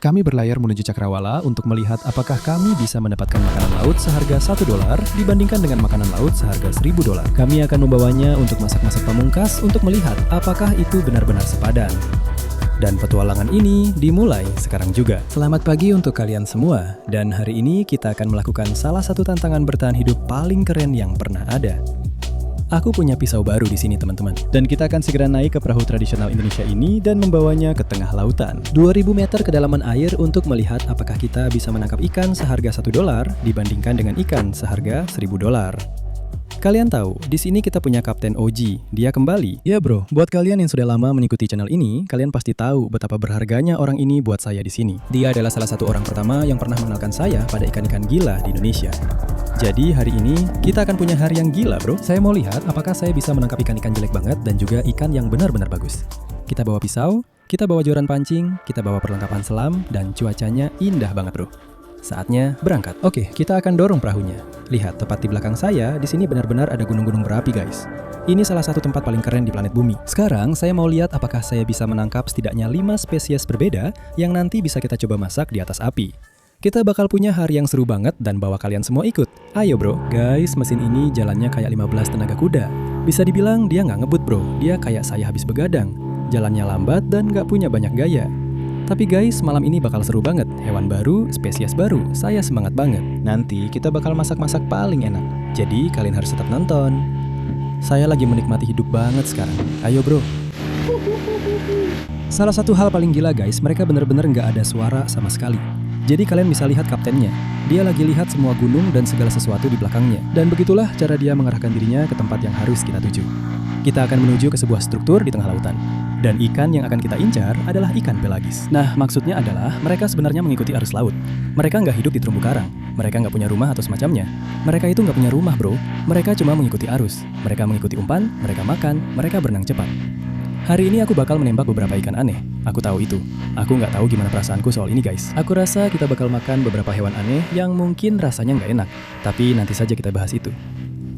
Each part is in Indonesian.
Kami berlayar menuju Cakrawala untuk melihat apakah kami bisa mendapatkan makanan laut seharga $1 dibandingkan dengan makanan laut seharga $1.000. Kami akan membawanya untuk masak-masak pamungkas untuk melihat apakah itu benar-benar sepadan. Dan petualangan ini dimulai sekarang juga. Selamat pagi untuk kalian semua, dan hari ini kita akan melakukan salah satu tantangan bertahan hidup paling keren yang pernah ada. Aku punya pisau baru di sini teman-teman, dan kita akan segera naik ke perahu tradisional Indonesia ini dan membawanya ke tengah lautan. 2000 meter kedalaman air untuk melihat apakah kita bisa menangkap ikan seharga $1 dibandingkan dengan ikan seharga $1.000. Kalian tahu, di sini kita punya Kapten OG, dia kembali. Ya bro, buat kalian yang sudah lama mengikuti channel ini, kalian pasti tahu betapa berharganya orang ini buat saya di sini. Dia adalah salah satu orang pertama yang pernah mengenalkan saya pada ikan-ikan gila di Indonesia. Jadi hari ini kita akan punya hari yang gila bro. Saya mau lihat apakah saya bisa menangkap ikan-ikan jelek banget dan juga ikan yang benar-benar bagus. Kita bawa pisau, kita bawa joran pancing, kita bawa perlengkapan selam, dan cuacanya indah banget bro. Saatnya berangkat. Oke, kita akan dorong perahunya. Lihat, tepat di belakang saya, di sini benar-benar ada gunung-gunung berapi guys. Ini salah satu tempat paling keren di planet bumi. Sekarang saya mau lihat apakah saya bisa menangkap setidaknya 5 spesies berbeda yang nanti bisa kita coba masak di atas api. Kita bakal punya hari yang seru banget dan bawa kalian semua ikut. Ayo bro. Guys, mesin ini jalannya kayak 15 tenaga kuda. Bisa dibilang dia nggak ngebut bro, dia kayak saya habis begadang. Jalannya lambat dan nggak punya banyak gaya. Tapi guys, malam ini bakal seru banget. Hewan baru, spesies baru, saya semangat banget. Nanti kita bakal masak-masak paling enak. Jadi kalian harus tetap nonton. Saya lagi menikmati hidup banget sekarang. Ayo bro. Salah satu hal paling gila guys, mereka bener-bener nggak ada suara sama sekali. Jadi kalian bisa lihat kaptennya. Dia lagi lihat semua gunung dan segala sesuatu di belakangnya. Dan begitulah cara dia mengarahkan dirinya ke tempat yang harus kita tuju. Kita akan menuju ke sebuah struktur di tengah lautan. Dan ikan yang akan kita incar adalah ikan pelagis. Nah, maksudnya adalah mereka sebenarnya mengikuti arus laut. Mereka nggak hidup di terumbu karang. Mereka nggak punya rumah atau semacamnya. Mereka itu nggak punya rumah bro. Mereka cuma mengikuti arus. Mereka mengikuti umpan, mereka makan, mereka berenang cepat. Hari ini aku bakal menembak beberapa ikan aneh. Aku tahu itu. Aku nggak tahu gimana perasaanku soal ini guys. Aku rasa kita bakal makan beberapa hewan aneh yang mungkin rasanya nggak enak. Tapi nanti saja kita bahas itu.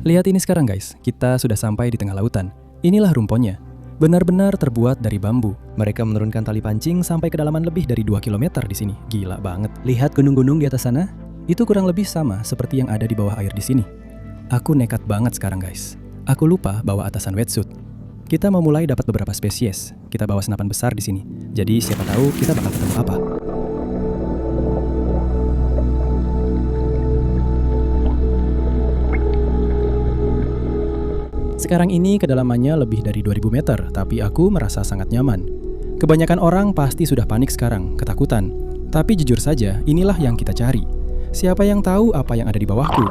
Lihat ini sekarang guys. Kita sudah sampai di tengah lautan. Inilah rumponnya. Benar-benar terbuat dari bambu. Mereka menurunkan tali pancing sampai kedalaman lebih dari 2 km di sini. Gila banget. Lihat gunung-gunung di atas sana? Itu kurang lebih sama seperti yang ada di bawah air di sini. Aku nekat banget sekarang guys. Aku lupa bawa atasan wetsuit. Kita mau mulai dapat beberapa spesies. Kita bawa senapan besar di sini. Jadi siapa tahu kita bakal ketemu apa. Sekarang ini kedalamannya lebih dari 2000 meter, tapi aku merasa sangat nyaman. Kebanyakan orang pasti sudah panik sekarang, ketakutan. Tapi jujur saja, inilah yang kita cari. Siapa yang tahu apa yang ada di bawahku?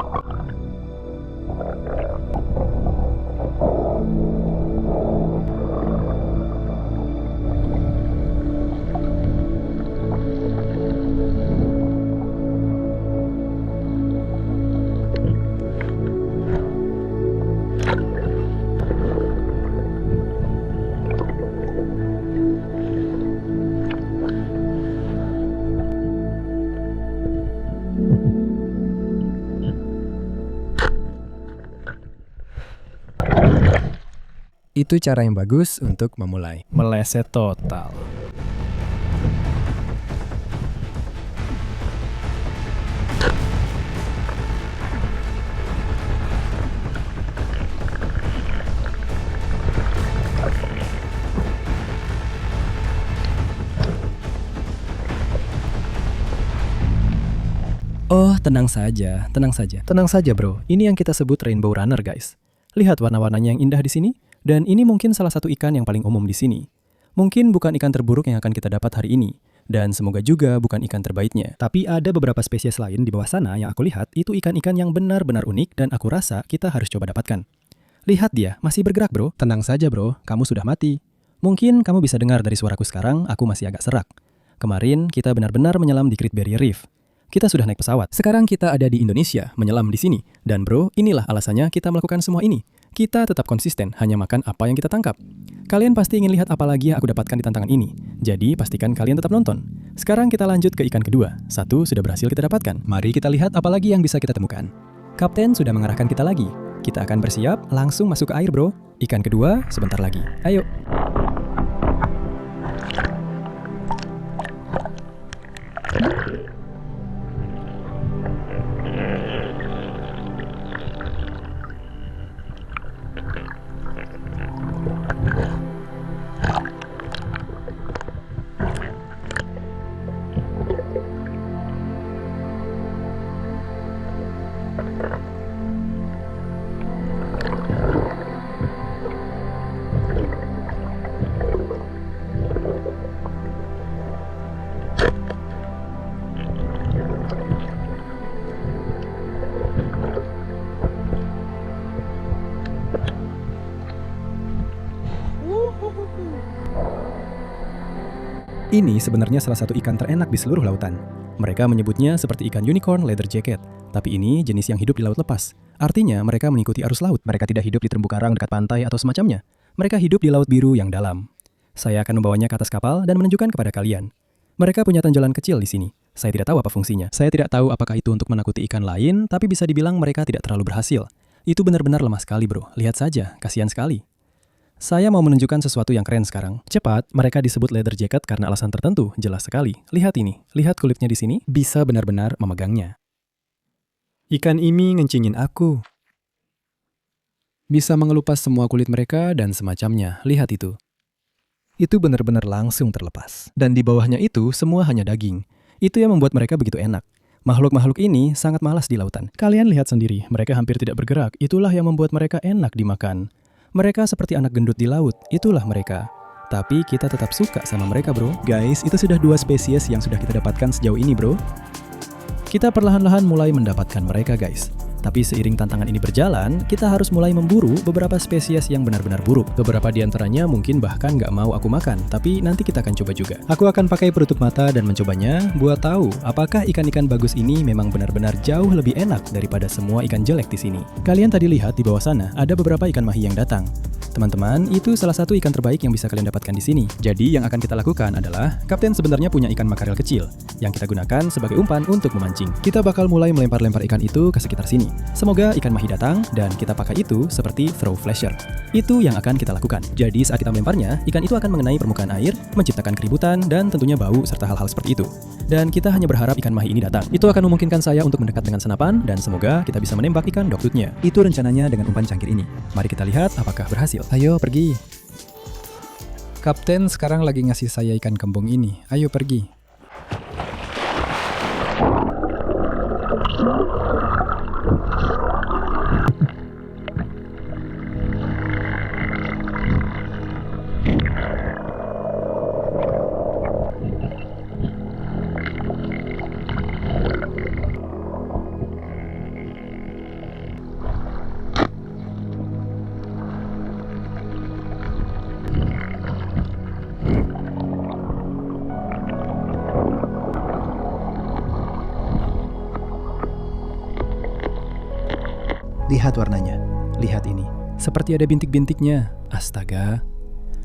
Itu cara yang bagus untuk memulai. Meleset total. Oh, tenang saja, tenang saja. Tenang saja bro, ini yang kita sebut rainbow runner guys. Lihat warna-warnanya yang indah di sini. Dan ini mungkin salah satu ikan yang paling umum di sini. Mungkin bukan ikan terburuk yang akan kita dapat hari ini. Dan semoga juga bukan ikan terbaiknya. Tapi ada beberapa spesies lain di bawah sana yang aku lihat itu ikan-ikan yang benar-benar unik dan aku rasa kita harus coba dapatkan. Lihat dia, masih bergerak bro. Tenang saja bro, kamu sudah mati. Mungkin kamu bisa dengar dari suaraku sekarang, aku masih agak serak. Kemarin kita benar-benar menyelam di Great Barrier Reef. Kita sudah naik pesawat. Sekarang kita ada di Indonesia, menyelam di sini. Dan bro, inilah alasannya kita melakukan semua ini. Kita tetap konsisten, hanya makan apa yang kita tangkap. Kalian pasti ingin lihat apa lagi yang aku dapatkan di tantangan ini. Jadi, pastikan kalian tetap nonton. Sekarang kita lanjut ke ikan kedua. Satu sudah berhasil kita dapatkan. Mari kita lihat apa lagi yang bisa kita temukan. Kapten sudah mengarahkan kita lagi. Kita akan bersiap, langsung masuk ke air bro. Ikan kedua, sebentar lagi. Ayo. Ini sebenarnya salah satu ikan terenak di seluruh lautan. Mereka menyebutnya seperti ikan unicorn leather jacket, tapi ini jenis yang hidup di laut lepas. Artinya mereka mengikuti arus laut. Mereka tidak hidup di terumbu karang dekat pantai atau semacamnya. Mereka hidup di laut biru yang dalam. Saya akan membawanya ke atas kapal dan menunjukkan kepada kalian. Mereka punya tonjolan kecil di sini. Saya tidak tahu apa fungsinya. Saya tidak tahu apakah itu untuk menakuti ikan lain, tapi bisa dibilang mereka tidak terlalu berhasil. Itu benar-benar lemah sekali, bro. Lihat saja, kasihan sekali. Saya mau menunjukkan sesuatu yang keren sekarang. Cepat, mereka disebut leather jacket karena alasan tertentu, jelas sekali. Lihat ini, lihat kulitnya di sini, bisa benar-benar memegangnya. Ikan ini ngencingin aku. Bisa mengelupas semua kulit mereka dan semacamnya, lihat itu. Itu benar-benar langsung terlepas. Dan di bawahnya itu, semua hanya daging. Itu yang membuat mereka begitu enak. Makhluk-makhluk ini sangat malas di lautan. Kalian lihat sendiri, mereka hampir tidak bergerak. Itulah yang membuat mereka enak dimakan. Mereka seperti anak gendut di laut, itulah mereka. Tapi kita tetap suka sama mereka, bro. Guys, itu sudah 2 spesies yang sudah kita dapatkan sejauh ini, bro. Kita perlahan-lahan mulai mendapatkan mereka, guys. Tapi seiring tantangan ini berjalan, kita harus mulai memburu beberapa spesies yang benar-benar buruk. Beberapa di antaranya mungkin bahkan nggak mau aku makan, tapi nanti kita akan coba juga. Aku akan pakai penutup mata dan mencobanya, buat tahu apakah ikan-ikan bagus ini memang benar-benar jauh lebih enak daripada semua ikan jelek di sini. Kalian tadi lihat di bawah sana, ada beberapa ikan mahi yang datang. Teman-teman, itu salah satu ikan terbaik yang bisa kalian dapatkan di sini. Jadi yang akan kita lakukan adalah, Kapten sebenarnya punya ikan makarel kecil, yang kita gunakan sebagai umpan untuk memancing. Kita bakal mulai melempar-lempar ikan itu ke sekitar sini. Semoga ikan mahi datang, dan kita pakai itu seperti throw flasher. Itu yang akan kita lakukan. Jadi saat kita melemparnya, ikan itu akan mengenai permukaan air, menciptakan keributan, dan tentunya bau serta hal-hal seperti itu. Dan kita hanya berharap ikan mahi ini datang. Itu akan memungkinkan saya untuk mendekat dengan senapan, dan semoga kita bisa menembak ikan dogtoothnya. Itu rencananya dengan umpan cangkir ini. Mari kita lihat apakah berhasil. Ayo pergi. Kapten sekarang lagi ngasih saya ikan kembung ini. Ayo pergi. Lihat warnanya, lihat ini. Seperti ada bintik-bintiknya. Astaga.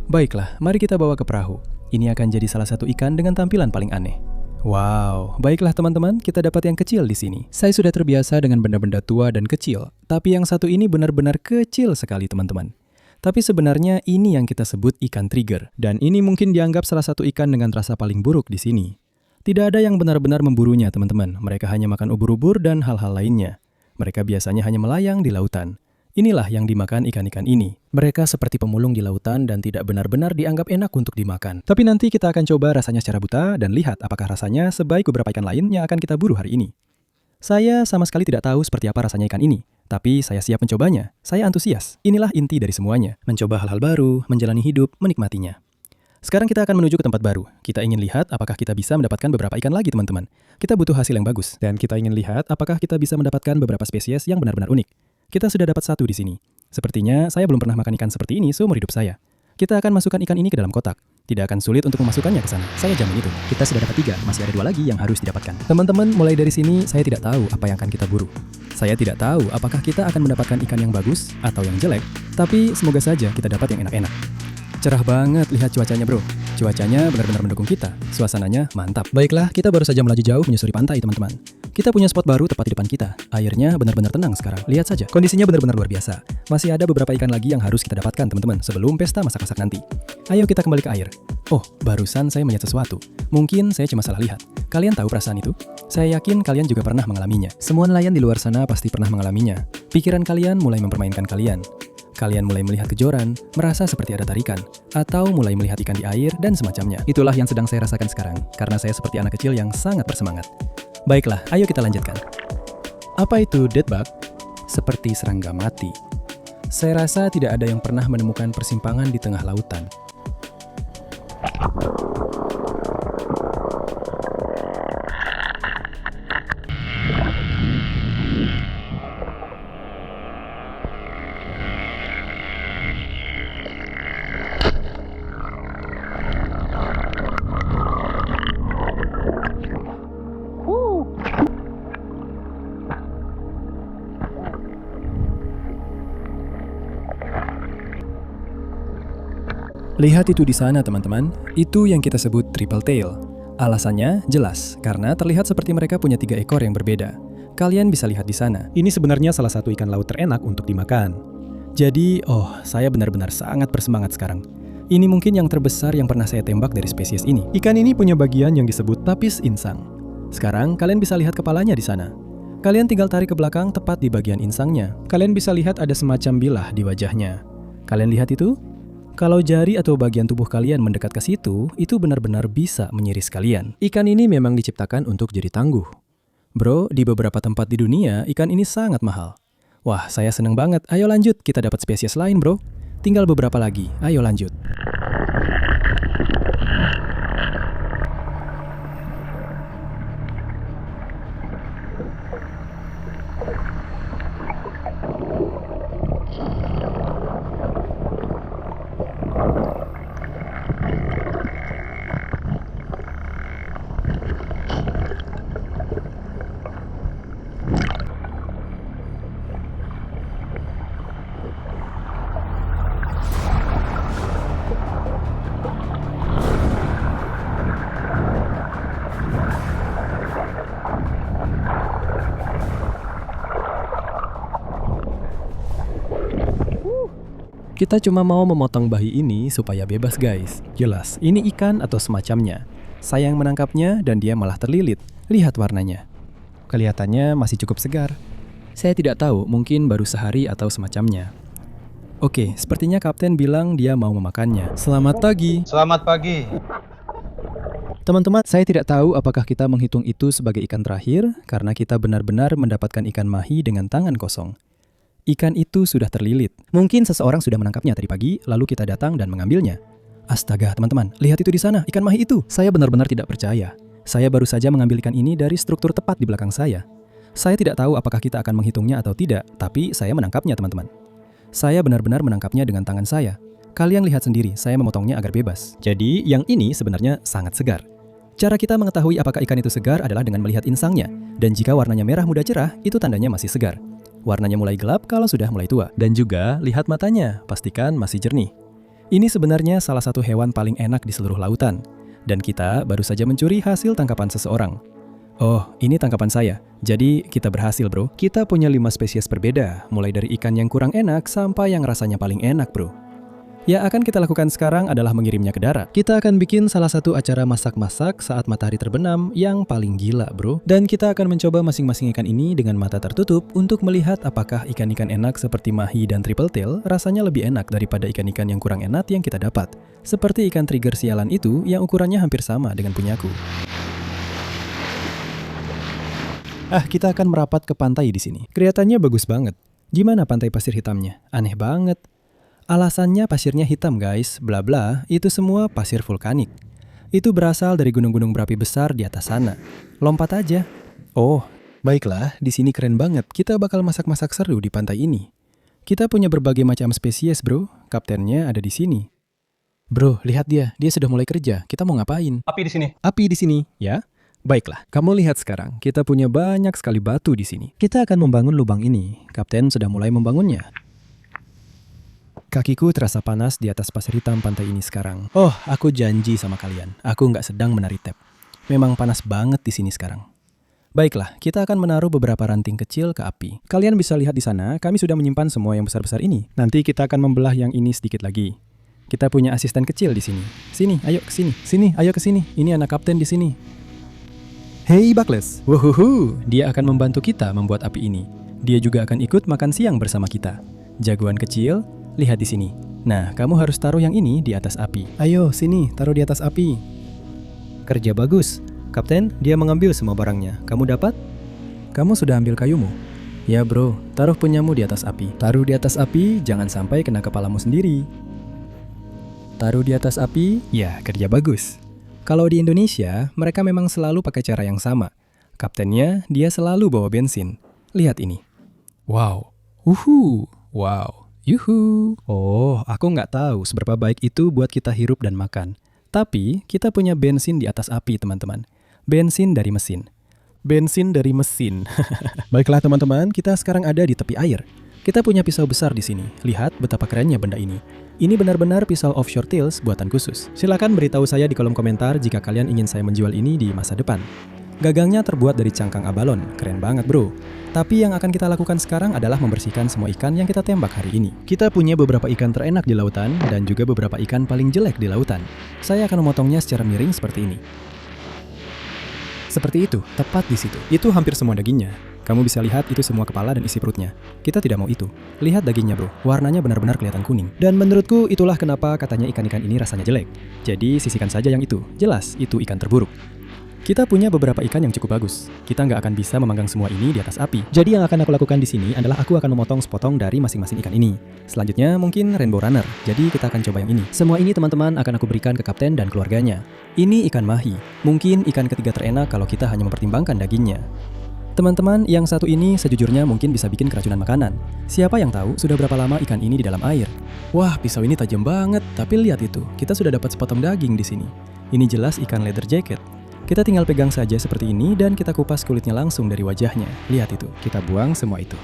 Baiklah, mari kita bawa ke perahu. Ini akan jadi salah satu ikan dengan tampilan paling aneh. Wow, baiklah teman-teman, kita dapat yang kecil di sini. Saya sudah terbiasa dengan benda-benda tua dan kecil, tapi yang satu ini benar-benar kecil sekali teman-teman. Tapi sebenarnya ini yang kita sebut ikan trigger, dan ini mungkin dianggap salah satu ikan dengan rasa paling buruk di sini. Tidak ada yang benar-benar memburunya teman-teman, mereka hanya makan ubur-ubur dan hal-hal lainnya. Mereka biasanya hanya melayang di lautan. Inilah yang dimakan ikan-ikan ini. Mereka seperti pemulung di lautan dan tidak benar-benar dianggap enak untuk dimakan. Tapi nanti kita akan coba rasanya secara buta dan lihat apakah rasanya sebaik beberapa ikan lain yang akan kita buru hari ini. Saya sama sekali tidak tahu seperti apa rasanya ikan ini, tapi saya siap mencobanya. Saya antusias. Inilah inti dari semuanya. Mencoba hal-hal baru, menjalani hidup, menikmatinya. Sekarang kita akan menuju ke tempat baru. Kita ingin lihat apakah kita bisa mendapatkan beberapa ikan lagi teman-teman. Kita butuh hasil yang bagus. Dan kita ingin lihat apakah kita bisa mendapatkan beberapa spesies yang benar-benar unik. Kita sudah dapat satu di sini. Sepertinya saya belum pernah makan ikan seperti ini seumur hidup saya. Kita akan masukkan ikan ini ke dalam kotak. Tidak akan sulit untuk memasukkannya ke sana. Saya jamin itu. Kita sudah dapat 3, masih ada 2 lagi yang harus didapatkan. Teman-teman, mulai dari sini saya tidak tahu apa yang akan kita buru. Saya tidak tahu apakah kita akan mendapatkan ikan yang bagus atau yang jelek. Tapi semoga saja kita dapat yang enak-enak. Cerah banget lihat cuacanya bro. Cuacanya benar-benar mendukung kita. Suasananya mantap. Baiklah, kita baru saja melaju jauh menyusuri pantai teman-teman. Kita punya spot baru tepat di depan kita. Airnya benar-benar tenang sekarang. Lihat saja, kondisinya benar-benar luar biasa. Masih ada beberapa ikan lagi yang harus kita dapatkan teman-teman sebelum pesta masak-masak nanti. Ayo kita kembali ke air. Oh, barusan saya melihat sesuatu. Mungkin saya cuma salah lihat. Kalian tahu perasaan itu? Saya yakin kalian juga pernah mengalaminya. Semua nelayan di luar sana pasti pernah mengalaminya. Pikiran kalian mulai mempermainkan kalian. Kalian mulai melihat kejoran, merasa seperti ada tarikan, atau mulai melihat ikan di air dan semacamnya. Itulah yang sedang saya rasakan sekarang, karena saya seperti anak kecil yang sangat bersemangat. Baiklah, ayo kita lanjutkan. Apa itu dead bug? Seperti serangga mati. Saya rasa tidak ada yang pernah menemukan persimpangan di tengah lautan. Lihat itu di sana teman-teman, itu yang kita sebut triple tail. Alasannya jelas, karena terlihat seperti mereka punya 3 ekor yang berbeda. Kalian bisa lihat di sana. Ini sebenarnya salah satu ikan laut terenak untuk dimakan. Jadi, saya benar-benar sangat bersemangat sekarang. Ini mungkin yang terbesar yang pernah saya tembak dari spesies ini. Ikan ini punya bagian yang disebut tapis insang. Sekarang kalian bisa lihat kepalanya di sana. Kalian tinggal tarik ke belakang tepat di bagian insangnya. Kalian bisa lihat ada semacam bilah di wajahnya. Kalian lihat itu? Kalau jari atau bagian tubuh kalian mendekat ke situ, itu benar-benar bisa menyiris kalian. Ikan ini memang diciptakan untuk jadi tangguh. Bro, di beberapa tempat di dunia, ikan ini sangat mahal. Wah, saya seneng banget. Ayo lanjut, kita dapat spesies lain bro. Tinggal beberapa lagi, ayo lanjut. Kita cuma mau memotong bahi ini supaya bebas guys. Jelas, ini ikan atau semacamnya. Saya yang menangkapnya dan dia malah terlilit. Lihat warnanya. Kelihatannya masih cukup segar. Saya tidak tahu, mungkin baru sehari atau semacamnya. Oke, sepertinya kapten bilang dia mau memakannya. Selamat pagi. Selamat pagi. Teman-teman, saya tidak tahu apakah kita menghitung itu sebagai ikan terakhir karena kita benar-benar mendapatkan ikan mahi dengan tangan kosong. Ikan itu sudah terlilit. Mungkin seseorang sudah menangkapnya tadi pagi, lalu kita datang dan mengambilnya. Astaga, teman-teman, lihat itu di sana, ikan mahi itu. Saya benar-benar tidak percaya. Saya baru saja mengambil ikan ini dari struktur tepat di belakang saya. Saya tidak tahu apakah kita akan menghitungnya atau tidak, tapi saya menangkapnya, teman-teman. Saya benar-benar menangkapnya dengan tangan saya. Kalian lihat sendiri, saya memotongnya agar bebas. Jadi, yang ini sebenarnya sangat segar. Cara kita mengetahui apakah ikan itu segar adalah dengan melihat insangnya. Dan jika warnanya merah muda cerah, itu tandanya masih segar. Warnanya mulai gelap kalau sudah mulai tua. Dan juga lihat matanya, pastikan masih jernih. Ini sebenarnya salah satu hewan paling enak di seluruh lautan. Dan kita baru saja mencuri hasil tangkapan seseorang. Oh, ini tangkapan saya. Jadi kita berhasil bro. Kita punya 5 spesies berbeda, mulai dari ikan yang kurang enak sampai yang rasanya paling enak bro. Yang akan kita lakukan sekarang adalah mengirimnya ke darat. Kita akan bikin salah satu acara masak-masak saat matahari terbenam yang paling gila bro. Dan kita akan mencoba masing-masing ikan ini dengan mata tertutup untuk melihat apakah ikan-ikan enak seperti mahi dan triple tail rasanya lebih enak daripada ikan-ikan yang kurang enak yang kita dapat. Seperti ikan trigger sialan itu yang ukurannya hampir sama dengan punyaku. Kita akan merapat ke pantai di sini. Kelihatannya bagus banget. Gimana pantai pasir hitamnya? Aneh banget. Alasannya pasirnya hitam guys, bla bla, itu semua pasir vulkanik. Itu berasal dari gunung-gunung berapi besar di atas sana. Lompat aja. Oh, baiklah, di sini keren banget. Kita bakal masak-masak seru di pantai ini. Kita punya berbagai macam spesies bro, kaptennya ada di sini. Bro, lihat dia sudah mulai kerja. Kita mau ngapain? Api di sini. Api di sini, ya? Baiklah, kamu lihat sekarang, kita punya banyak sekali batu di sini. Kita akan membangun lubang ini. Kapten sudah mulai membangunnya. Kakiku terasa panas di atas pasir hitam pantai ini sekarang. Oh, aku janji sama kalian, aku nggak sedang menari tap. Memang panas banget di sini sekarang. Baiklah, kita akan menaruh beberapa ranting kecil ke api. Kalian bisa lihat di sana, kami sudah menyimpan semua yang besar-besar ini. Nanti kita akan membelah yang ini sedikit lagi. Kita punya asisten kecil di sini. Sini, ayo ke sini. Sini, ayo ke sini. Ini anak kapten di sini. Hey Buckless. Wuhuhu, dia akan membantu kita membuat api ini. Dia juga akan ikut makan siang bersama kita. Jagoan kecil, lihat di sini. Nah, kamu harus taruh yang ini di atas api. Ayo, sini, taruh di atas api. Kerja bagus. Kapten, dia mengambil semua barangnya. Kamu dapat? Kamu sudah ambil kayumu? Ya bro, taruh punyamu di atas api. Taruh di atas api, jangan sampai kena kepalamu sendiri. Taruh di atas api, ya kerja bagus. Kalau di Indonesia, mereka memang selalu pakai cara yang sama. Kaptennya, dia selalu bawa bensin. Lihat ini. Wow. Wow. Yuhu. Oh, aku nggak tahu seberapa baik itu buat kita hirup dan makan. Tapi, kita punya bensin di atas api, teman-teman. Bensin dari mesin. Bensin dari mesin. Baiklah, teman-teman, kita sekarang ada di tepi air. Kita punya pisau besar di sini. Lihat betapa kerennya benda ini. Ini benar-benar pisau offshore tails buatan khusus. Silakan beritahu saya di kolom komentar jika kalian ingin saya menjual ini di masa depan. Gagangnya terbuat dari cangkang abalon. Keren banget, bro. Tapi yang akan kita lakukan sekarang adalah membersihkan semua ikan yang kita tembak hari ini. Kita punya beberapa ikan terenak di lautan dan juga beberapa ikan paling jelek di lautan. Saya akan memotongnya secara miring seperti ini. Seperti itu, tepat di situ. Itu hampir semua dagingnya. Kamu bisa lihat itu semua kepala dan isi perutnya. Kita tidak mau itu. Lihat dagingnya, bro. Warnanya benar-benar kelihatan kuning. Dan menurutku itulah kenapa katanya ikan-ikan ini rasanya jelek. Jadi sisihkan saja yang itu. Jelas, itu ikan terburuk. Kita punya beberapa ikan yang cukup bagus. Kita nggak akan bisa memanggang semua ini di atas api. Jadi yang akan aku lakukan di sini adalah aku akan memotong sepotong dari masing-masing ikan ini. Selanjutnya mungkin rainbow runner. Jadi kita akan coba yang ini. Semua ini teman-teman akan aku berikan ke kapten dan keluarganya. Ini ikan mahi. Mungkin ikan ketiga terenak kalau kita hanya mempertimbangkan dagingnya. Teman-teman, yang satu ini sejujurnya mungkin bisa bikin keracunan makanan. Siapa yang tahu sudah berapa lama ikan ini di dalam air? Wah, pisau ini tajam banget. Tapi lihat itu, kita sudah dapat sepotong daging di sini. Ini jelas ikan leather jacket. Kita tinggal pegang saja seperti ini dan kita kupas kulitnya langsung dari wajahnya. Lihat itu, kita buang semua itu.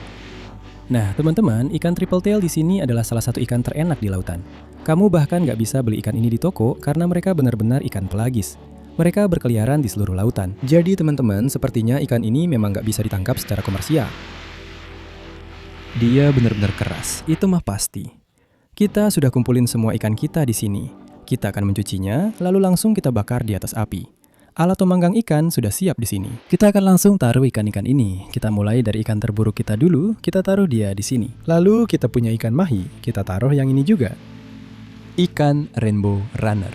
Nah, teman-teman, ikan triple tail di sini adalah salah satu ikan terenak di lautan. Kamu bahkan nggak bisa beli ikan ini di toko karena mereka benar-benar ikan pelagis. Mereka berkeliaran di seluruh lautan. Jadi teman-teman, sepertinya ikan ini memang nggak bisa ditangkap secara komersial. Dia benar-benar keras, itu mah pasti. Kita sudah kumpulin semua ikan kita di sini. Kita akan mencucinya, lalu langsung kita bakar di atas api. Alat pemanggang ikan sudah siap di sini. Kita akan langsung taruh ikan-ikan ini. Kita mulai dari ikan terburuk kita dulu, kita taruh dia di sini. Lalu kita punya ikan mahi, kita taruh yang ini juga. Ikan rainbow runner.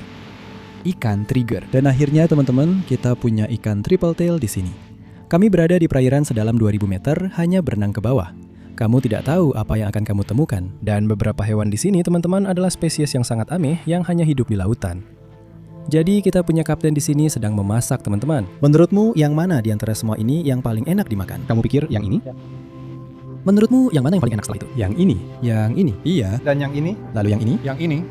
Ikan trigger. Dan akhirnya teman-teman, kita punya ikan triple tail di sini. Kami berada di perairan sedalam 2000 meter, hanya berenang ke bawah. Kamu tidak tahu apa yang akan kamu temukan. Dan beberapa hewan di sini teman-teman adalah spesies yang sangat aneh yang hanya hidup di lautan. Jadi kita punya kapten di sini sedang memasak, teman-teman. Menurutmu yang mana di antara semua ini yang paling enak dimakan? Kamu pikir yang ini? Menurutmu yang mana yang paling enak setelah itu? Yang ini. Yang ini. Iya. Dan yang ini, Lalu yang ini? yang ini,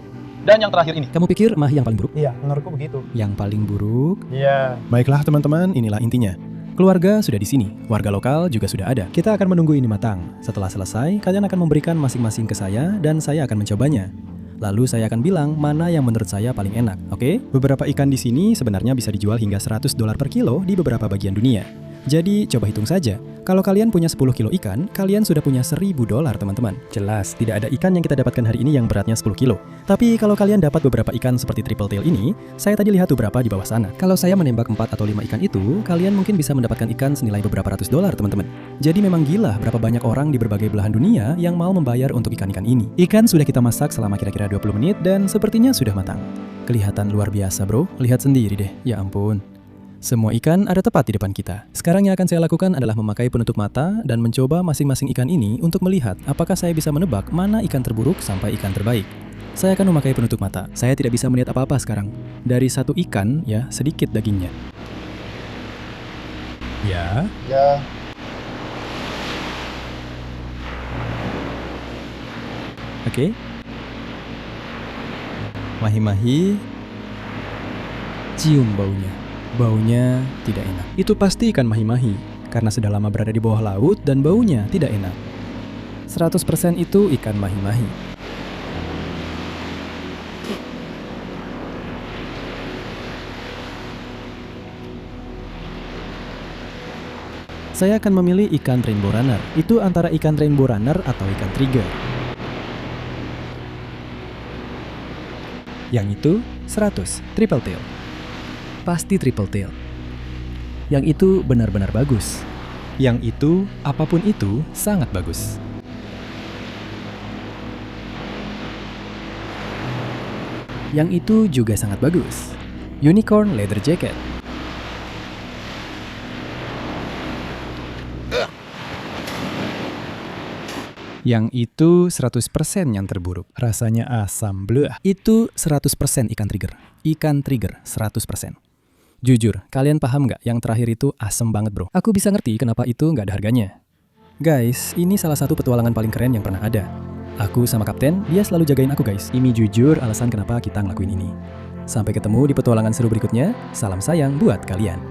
dan yang terakhir ini. Kamu pikir mahi yang paling buruk? Iya, menurutku begitu. Yang paling buruk? Iya. Baiklah teman-teman, inilah intinya. Keluarga sudah di sini, warga lokal juga sudah ada. Kita akan menunggu ini matang. Setelah selesai, kalian akan memberikan masing-masing ke saya dan saya akan mencobanya. Lalu saya akan bilang mana yang menurut saya paling enak, oke? Beberapa ikan di sini sebenarnya bisa dijual hingga $100 per kilo di beberapa bagian dunia. Jadi coba hitung saja. Kalau kalian punya 10 kilo ikan, kalian sudah punya $1.000, teman-teman. Jelas, tidak ada ikan yang kita dapatkan hari ini yang beratnya 10 kilo. Tapi kalau kalian dapat beberapa ikan seperti triple tail ini, saya tadi lihat beberapa di bawah sana. Kalau saya menembak 4 atau 5 ikan itu, kalian mungkin bisa mendapatkan ikan senilai beberapa ratus dolar, teman-teman. Jadi memang gila berapa banyak orang di berbagai belahan dunia yang mau membayar untuk ikan-ikan ini. Ikan sudah kita masak selama kira-kira 20 menit dan sepertinya sudah matang. Kelihatan luar biasa, bro. Lihat sendiri deh. Ya ampun. Semua ikan ada tepat di depan kita. Sekarang yang akan saya lakukan adalah memakai penutup mata dan mencoba masing-masing ikan ini untuk melihat apakah saya bisa menebak mana ikan terburuk sampai ikan terbaik. Saya akan memakai penutup mata. Saya tidak bisa melihat apa-apa sekarang. Dari satu ikan, ya, sedikit dagingnya. Ya. Ya. Oke. Mahi-mahi. Cium baunya. Baunya tidak enak. Itu pasti ikan mahi-mahi, karena sudah lama berada di bawah laut dan baunya tidak enak. 100% itu ikan mahi-mahi. Saya akan memilih ikan rainbow runner. Itu antara ikan rainbow runner atau ikan trigger. Yang itu 100, triple tail. Pasti triple tail. Yang itu benar-benar bagus. Yang itu, apapun itu, sangat bagus. Yang itu juga sangat bagus. Unicorn leather jacket. Yang itu 100% yang terburuk. Rasanya asam bleh. Itu 100% ikan trigger. Ikan trigger 100%. Jujur, kalian paham nggak yang terakhir itu asem banget bro? Aku bisa ngerti kenapa itu nggak ada harganya. Guys, ini salah satu petualangan paling keren yang pernah ada. Aku sama Kapten, dia selalu jagain aku guys. Ini jujur alasan kenapa kita ngelakuin ini. Sampai ketemu di petualangan seru berikutnya. Salam sayang buat kalian.